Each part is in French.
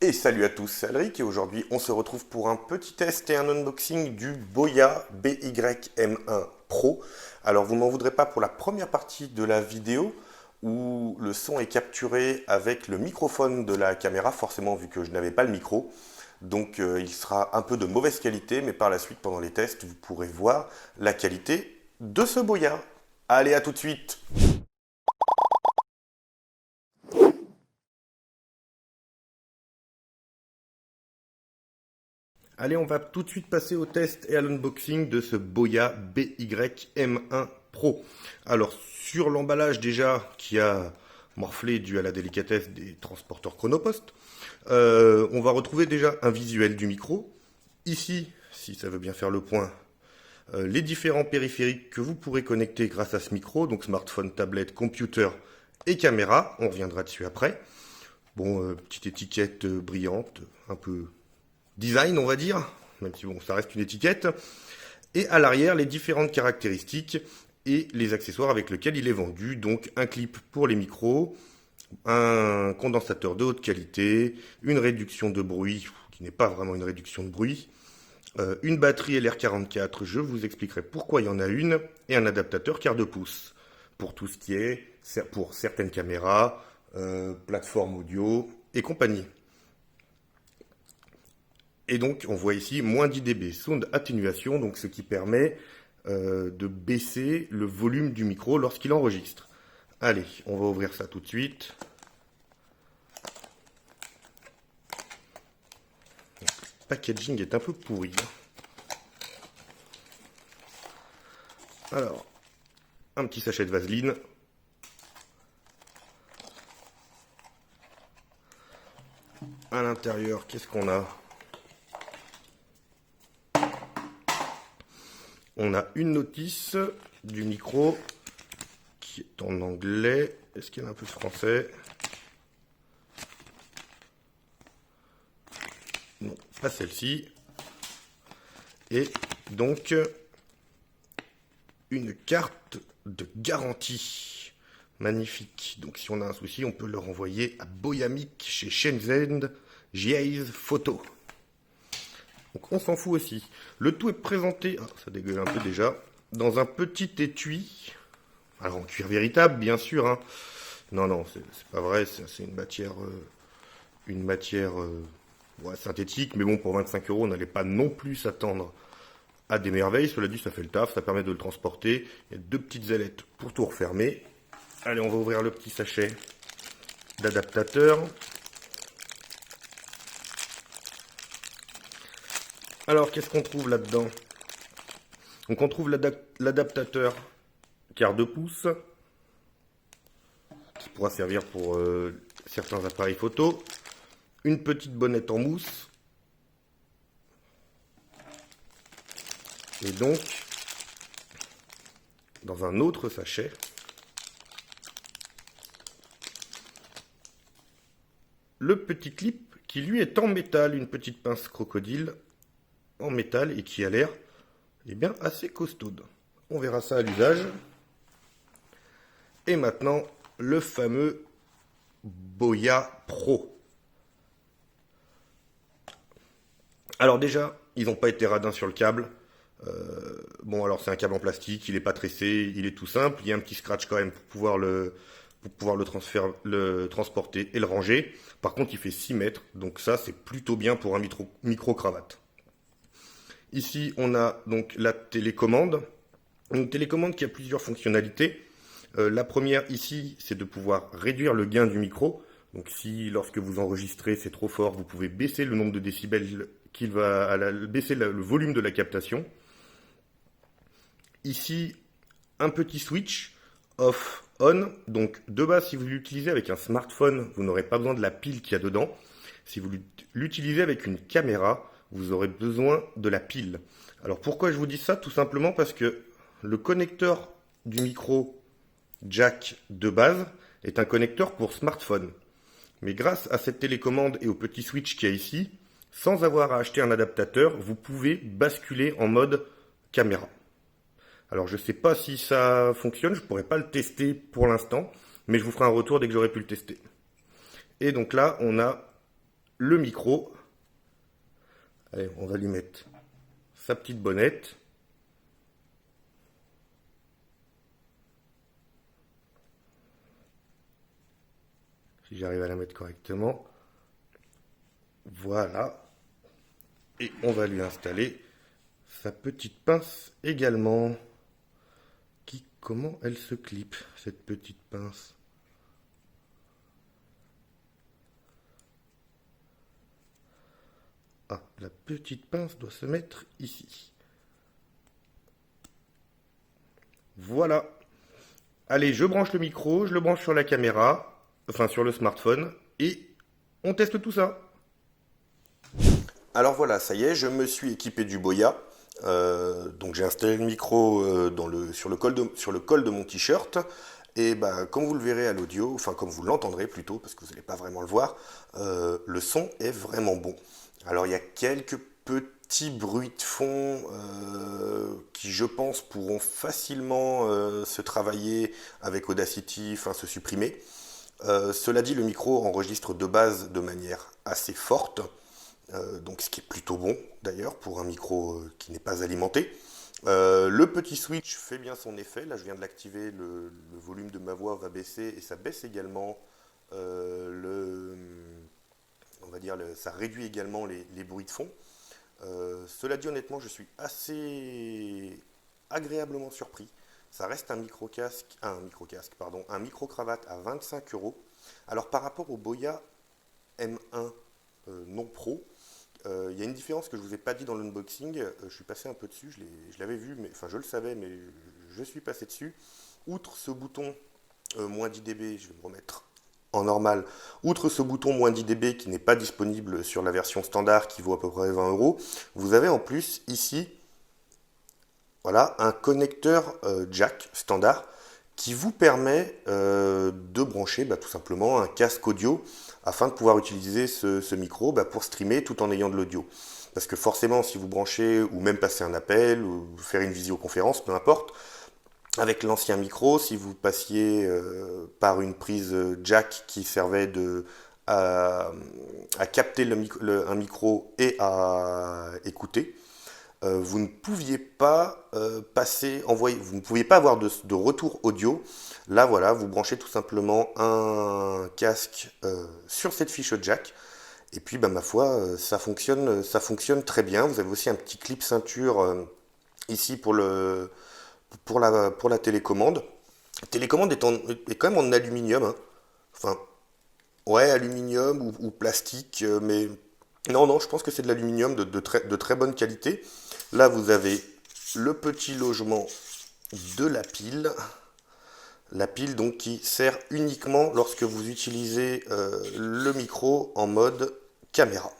Et salut à tous, c'est Alric et aujourd'hui on se retrouve pour un petit test et un unboxing du Boya BY-M1 Pro. Alors vous m'en voudrez pas pour la première partie de la vidéo où le son est capturé avec le microphone de la caméra, forcément vu que je n'avais pas le micro. Donc il sera un peu de mauvaise qualité, mais par la suite pendant les tests vous pourrez voir la qualité de ce Boya. Allez, à tout de suite! Allez, on va tout de suite passer au test et à l'unboxing de ce Boya BY-M1 Pro. Alors, sur l'emballage déjà, qui a morflé dû à la délicatesse des transporteurs Chronopost, on va retrouver déjà un visuel du micro. Ici, si ça veut bien faire le point, les différents périphériques que vous pourrez connecter grâce à ce micro, donc smartphone, tablette, computer et caméra. On reviendra dessus après. Bon, petite étiquette brillante, un peu design, on va dire, même si bon, ça reste une étiquette. Et à l'arrière, les différentes caractéristiques et les accessoires avec lesquels il est vendu. Donc un clip pour les micros, un condensateur de haute qualité, une réduction de bruit, qui n'est pas vraiment une réduction de bruit, une batterie LR44, je vous expliquerai pourquoi il y en a une, et un adaptateur quart de pouce, pour tout ce qui est, pour certaines caméras, plateforme audio et compagnie. Et donc, on voit ici moins 10 dB, sound atténuation, donc ce qui permet de baisser le volume du micro lorsqu'il enregistre. Allez, on va ouvrir ça tout de suite. Le packaging est un peu pourri. Alors, un petit sachet de vaseline. À l'intérieur, qu'est-ce qu'on a? On a une notice du micro qui est en anglais. Est-ce qu'il y en a un peu de français? Non, pas celle-ci. Et donc, une carte de garantie. Magnifique. Donc, si on a un souci, on peut le renvoyer à Boyamic chez Shenzhen Jiaise Photo. Donc, on s'en fout aussi. Le tout est présenté, ça dégueule un peu déjà, dans un petit étui. Alors, en cuir véritable, bien sûr. Hein. Non, c'est pas vrai. C'est une matière ouais, synthétique. Mais bon, pour 25 €, on n'allait pas non plus s'attendre à des merveilles. Cela dit, ça fait le taf, ça permet de le transporter. Il y a deux petites ailettes pour tout refermer. Allez, on va ouvrir le petit sachet d'adaptateur. Alors, qu'est-ce qu'on trouve là-dedans? Donc, on trouve l'adaptateur quart de pouce, qui pourra servir pour certains appareils photo. Une petite bonnette en mousse. Et donc, dans un autre sachet, le petit clip qui lui est en métal, une petite pince crocodile en métal et qui a l'air bien assez costaude. On verra ça à l'usage. Et maintenant, le fameux Boya Pro. Alors déjà, ils n'ont pas été radins sur le câble. Bon, alors c'est un câble en plastique, il n'est pas tressé, il est tout simple. Il y a un petit scratch quand même pour pouvoir le transporter et le ranger. Par contre, il fait 6 mètres, donc ça, c'est plutôt bien pour un micro-cravate. Ici, on a donc la télécommande. Une télécommande qui a plusieurs fonctionnalités. La première ici, c'est de pouvoir réduire le gain du micro. Donc si lorsque vous enregistrez, c'est trop fort, vous pouvez baisser le nombre de décibels baisser le volume de la captation. Ici, un petit switch off-on. Donc de base, si vous l'utilisez avec un smartphone, vous n'aurez pas besoin de la pile qu'il y a dedans. Si vous l'utilisez avec une caméra, vous aurez besoin de la pile. Alors pourquoi je vous dis ça? Tout simplement parce que le connecteur du micro jack de base est un connecteur pour smartphone. Mais grâce à cette télécommande et au petit switch qu'il y a ici, sans avoir à acheter un adaptateur, vous pouvez basculer en mode caméra. Alors je ne sais pas si ça fonctionne, je ne pourrais pas le tester pour l'instant, mais je vous ferai un retour dès que j'aurai pu le tester. Et donc là, on a le micro. Allez, on va lui mettre sa petite bonnette. Si j'arrive à la mettre correctement. Voilà. Et on va lui installer sa petite pince également. Comment elle se clip, cette petite pince? Ah, la petite pince doit se mettre ici. Voilà. Allez, je branche le micro, je le branche sur la caméra, enfin sur le smartphone, et on teste tout ça. Alors voilà, ça y est, je me suis équipé du Boya. Donc j'ai installé le micro sur le col de mon t-shirt. Et bah, comme vous le verrez à l'audio, enfin comme vous l'entendrez plutôt, parce que vous n'allez pas vraiment le voir, le son est vraiment bon. Alors il y a quelques petits bruits de fond qui, je pense, pourront facilement se travailler avec Audacity, enfin se supprimer. Cela dit, le micro enregistre de base de manière assez forte. Donc ce qui est plutôt bon d'ailleurs pour un micro qui n'est pas alimenté. Le petit switch fait bien son effet. Là je viens de l'activer, le volume de ma voix va baisser et ça baisse également on va dire ça réduit également les bruits de fond. Cela dit, honnêtement, je suis assez agréablement surpris. Ça reste un un micro-cravate à 25 euros. Alors par rapport au Boya M1 non pro, il y a une différence que je ne vous ai pas dit dans l'unboxing. Je suis passé un peu dessus, je l'avais vu, mais, enfin je le savais, mais je suis passé dessus. Outre ce bouton moins 10 dB, je vais me remettre en normal. Outre ce bouton moins 10 dB qui n'est pas disponible sur la version standard qui vaut à peu près 20 euros, vous avez en plus ici, voilà, un connecteur jack standard qui vous permet de brancher tout simplement un casque audio afin de pouvoir utiliser ce micro pour streamer tout en ayant de l'audio. Parce que forcément, si vous branchez ou même passer un appel ou faire une visioconférence, peu importe, avec l'ancien micro, si vous passiez par une prise jack qui servait à capter un micro et à écouter, vous ne pouviez pas vous ne pouviez pas avoir de retour audio. Là, voilà, vous branchez tout simplement un casque sur cette fiche jack. Et puis, ma foi, ça fonctionne très bien. Vous avez aussi un petit clip ceinture ici pour la télécommande. La télécommande est quand même en aluminium, hein. Enfin, ouais, aluminium ou plastique, mais non, non, je pense que c'est de l'aluminium de très bonne qualité. Là, vous avez le petit logement de la pile. La pile donc qui sert uniquement lorsque vous utilisez le micro en mode caméra.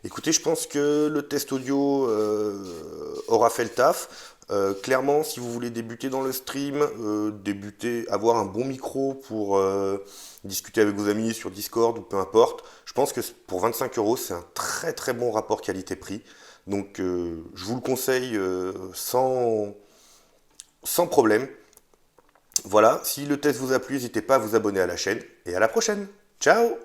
Écoutez, je pense que le test audio aura fait le taf. Clairement, si vous voulez débuter dans le stream, avoir un bon micro pour discuter avec vos amis sur Discord ou peu importe, je pense que pour 25 euros, c'est un très très bon rapport qualité-prix. Donc je vous le conseille sans problème. Voilà, si le test vous a plu, n'hésitez pas à vous abonner à la chaîne et à la prochaine. Ciao!